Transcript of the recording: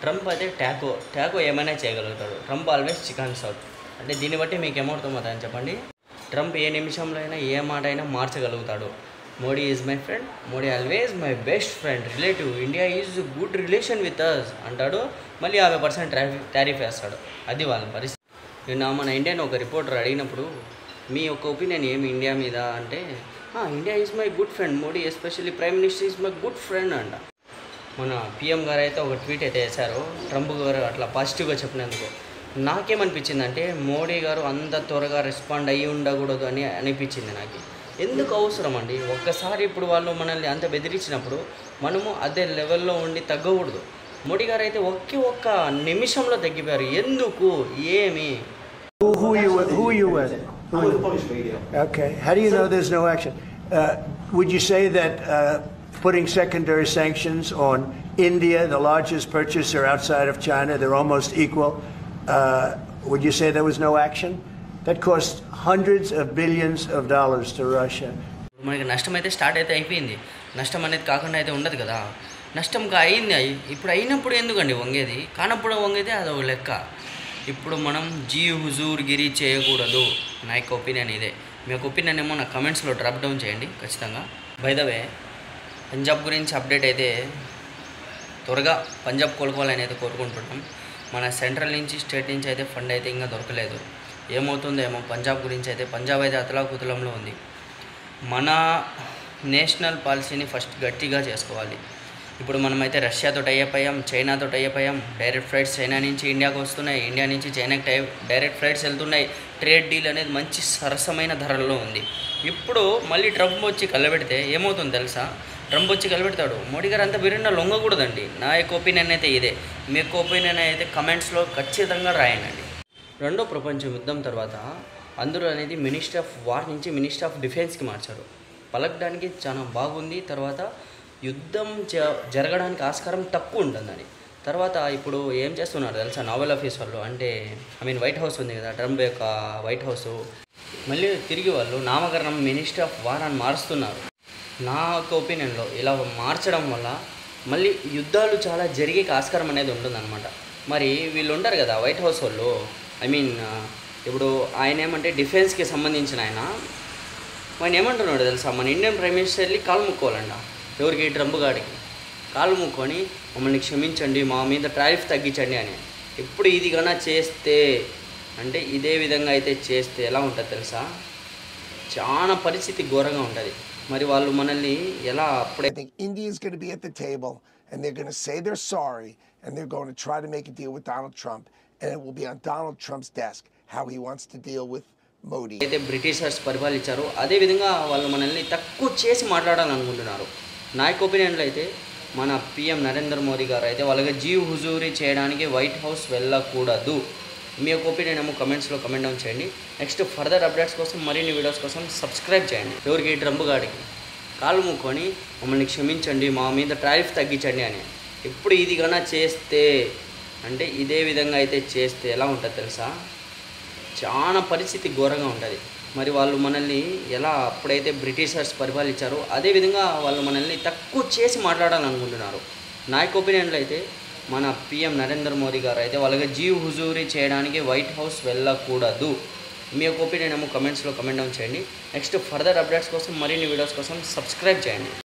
Trump అయితే ట్యాకో ఏమైనా చేయగలుగుతాడు. Trump always chicken south. అంటే దీన్ని బట్టి మీకు ఏమవుతుందని చెప్పండి. ట్రంప్ ఏ నిమిషంలో అయినా ఏ మాట అయినా మార్చగలుగుతాడు. Modi is my friend, Modi always my best friend, relative, India is good relation with us అంటాడు. మళ్ళీ 50% టారిఫ్ వేస్తాడు. అది వాళ్ళ పరిస్థితి. నిన్న మన ఇండియన్ ఒక రిపోర్టర్ అడిగినప్పుడు మీ యొక్క ఒపీనియన్ ఏమి ఇండియా మీద అంటే, India is my good friend, Modi especially prime minister is my good friend అంట. మన పిఎం గారు అయితే ఒక ట్వీట్ అయితే వేశారు ట్రంప్ గారు అట్లా పాజిటివ్గా చెప్పినందుకు. నాకేమనిపించిందంటే మోడీ గారు అంత త్వరగా రెస్పాండ్ అయ్యి ఉండకూడదు అని అనిపించింది నాకు. ఎందుకు అవసరం అండి? ఒక్కసారి ఇప్పుడు వాళ్ళు మనల్ని అంత బెదిరించినప్పుడు మనము అదే లెవెల్లో ఉండి తగ్గకూడదు. మోడీ గారు అయితే ఒక్క నిమిషంలో తగ్గిపోయారు. ఎందుకు? ఏమి? Who are you with? I'm with the Polish media. Okay. How do you know there's no action? Would you say that putting secondary sanctions on India, the largest purchaser outside of China, they're almost equal, would you say there was no action? That cost hundreds of billions of dollars to Russia. మనకి నష్టం అయితే start అయితే అయిపోయింది. నష్టం అనేది కాకుండా అయితే ఉండదు కదా. నష్టం అయింది. ఇప్పుడు అయినప్పుడు ఎందుకండి వంగేది? కానప్పుడు వంగేది అదొక లెక్క. ఇప్పుడు మనం హుజూర్గిరి చేయకూడదు. నా యొక్క ఒపీనియన్ ఇదే. మీ యొక్క ఒపీనియన్ ఏమో నా కమెంట్స్లో డ్రాప్ డౌన్ చేయండి ఖచ్చితంగా. బై ద వే, పంజాబ్ గురించి అప్డేట్ అయితే త్వరగా పంజాబ్ కోలుకోవాలని అయితే కోరుకుంటున్నాం. మన సెంట్రల్ నుంచి స్టేట్ నుంచి అయితే ఫండ్ అయితే ఇంకా దొరకలేదు. ఏమవుతుందో ఏమో పంజాబ్ గురించి అయితే. పంజాబ్ అయితే అతలాకుతలంలో ఉంది. మన నేషనల్ పాలసీని ఫస్ట్ గట్టిగా చేసుకోవాలి. ఇప్పుడు మనమైతే రష్యాతో టైఅప్ అయ్యాం, చైనాతో టైఅప్ అయ్యాం. డైరెక్ట్ ఫ్లైట్స్ చైనా నుంచి ఇండియాకు వస్తున్నాయి, ఇండియా నుంచి చైనాకి డైరెక్ట్ ఫ్లైట్స్ వెళ్తున్నాయి. ట్రేడ్ డీల్ అనేది మంచి సరసమైన ధరల్లో ఉంది. ఇప్పుడు మళ్ళీ ట్రంప్ వచ్చి కలబెడితే ఏమవుతుంది తెలుసా? ట్రంప్ వచ్చి కలబెడతాడు. మోడీ గారు అంత బిరిన లొంగకూడదండి. నా యొక్క ఒపీనియన్ అయితే ఇదే. మీ యొక్క ఒపీనియన్ అయితే కమెంట్స్లో ఖచ్చితంగా రాయండి. రెండో ప్రపంచ యుద్ధం తర్వాత అందరూ అనేది మినిస్టర్ ఆఫ్ వార్ నుంచి మినిస్టర్ ఆఫ్ డిఫెన్స్కి మార్చారు. పలకడానికి చాలా బాగుంది. తర్వాత యుద్ధం జరగడానికి ఆస్కారం తక్కువ ఉంటుందని. తర్వాత ఇప్పుడు ఏం చేస్తున్నారు తెలుసా? నావెల్ ఆఫీస్ వాళ్ళు, అంటే వైట్ హౌస్ ఉంది కదా, ట్రంప్ యొక్క వైట్ హౌస్, మళ్ళీ తిరిగి వాళ్ళు నామకరణం మినిస్టర్ ఆఫ్ వార్ అని మారుస్తున్నారు. నా యొక్క ఒపీనియన్లో ఇలా మార్చడం వల్ల మళ్ళీ యుద్ధాలు చాలా జరిగే ఆస్కారం అనేది ఉంటుందన్నమాట. మరి వీళ్ళు ఉంటారు కదా వైట్ హౌస్ వాళ్ళు, ఇప్పుడు ఆయన ఏమంటే డిఫెన్స్కి సంబంధించిన ఆయన ఏమంటున్నాడు తెలుసా? మన ఇండియన్ ప్రైమ్ మినిస్టర్ వెళ్ళి కాలు ముక్కోవాలంట. ఎవరికి? ట్రంప్ గాడికి కాలు ముక్కొని మమ్మల్ని క్షమించండి, మా మీద టారిఫ్ తగ్గించండి అని. ఇప్పుడు ఇది కన్నా చేస్తే, అంటే ఇదే విధంగా అయితే చేస్తే ఎలా ఉంటుంది తెలుసా? చాలా పరిస్థితి ఘోరంగా ఉంటుంది. మరి వాళ్ళు మనల్ని ఎలా అప్పుడే I think India is going to be at the table and they're going to say they're sorry and they're going to try to make a deal with Donald Trump and it will be on Donald Trump's desk how he wants to deal with Modi. అయితే Britishers పరిపాలించారు, అదేవిధంగా వాళ్ళు మనల్ని తక్కువ చేసి మాట్లాడాలనుకుంటున్నారు. నా యొక్క ఒపీనియన్లో అయితే మన పిఎం నరేంద్ర మోదీ గారు అయితే వాళ్ళకి హుజూరీ చేయడానికి వైట్ హౌస్ వెళ్ళకూడదు. మీ యొక్క ఒపీనియన్ ఏమో కమెంట్స్లో కమెంట్ డౌన్ చేయండి. నెక్స్ట్ ఫర్దర్ అప్డేట్స్ కోసం మరిన్ని వీడియోస్ కోసం సబ్స్క్రైబ్ చేయండి. ఎవరికి? ట్రంప్ గాడికి కాలు ముక్కొని మమ్మల్ని క్షమించండి, మా మీద టారిఫ్ తగ్గించండి అని. ఇప్పుడు ఇది కన్నా చేస్తే, అంటే ఇదే విధంగా అయితే చేస్తే ఎలా ఉంటుంది తెలుసా? చాలా పరిస్థితి ఘోరంగా ఉంటుంది. మరి వాళ్ళు మనల్ని ఎలా అప్పుడైతే బ్రిటిషర్స్ పరిపాలించారో అదేవిధంగా వాళ్ళు మనల్ని తక్కువ చేసి మాట్లాడాలనుకుంటున్నారు. నా యొక్క ఒపీనియన్లో అయితే మన పిఎం నరేంద్ర మోదీ గారు అయితే వాళ్ళకి హుజూరీ చేయడానికి వైట్ హౌస్ వెళ్ళకూడదు. మీ యొక్క ఒపీనియన్ ఏమో కమెంట్స్లో కమెంట్ డౌన్ చేయండి. నెక్స్ట్ ఫర్దర్ అప్డేట్స్ కోసం మరిన్ని వీడియోస్ కోసం సబ్స్క్రైబ్ చేయండి.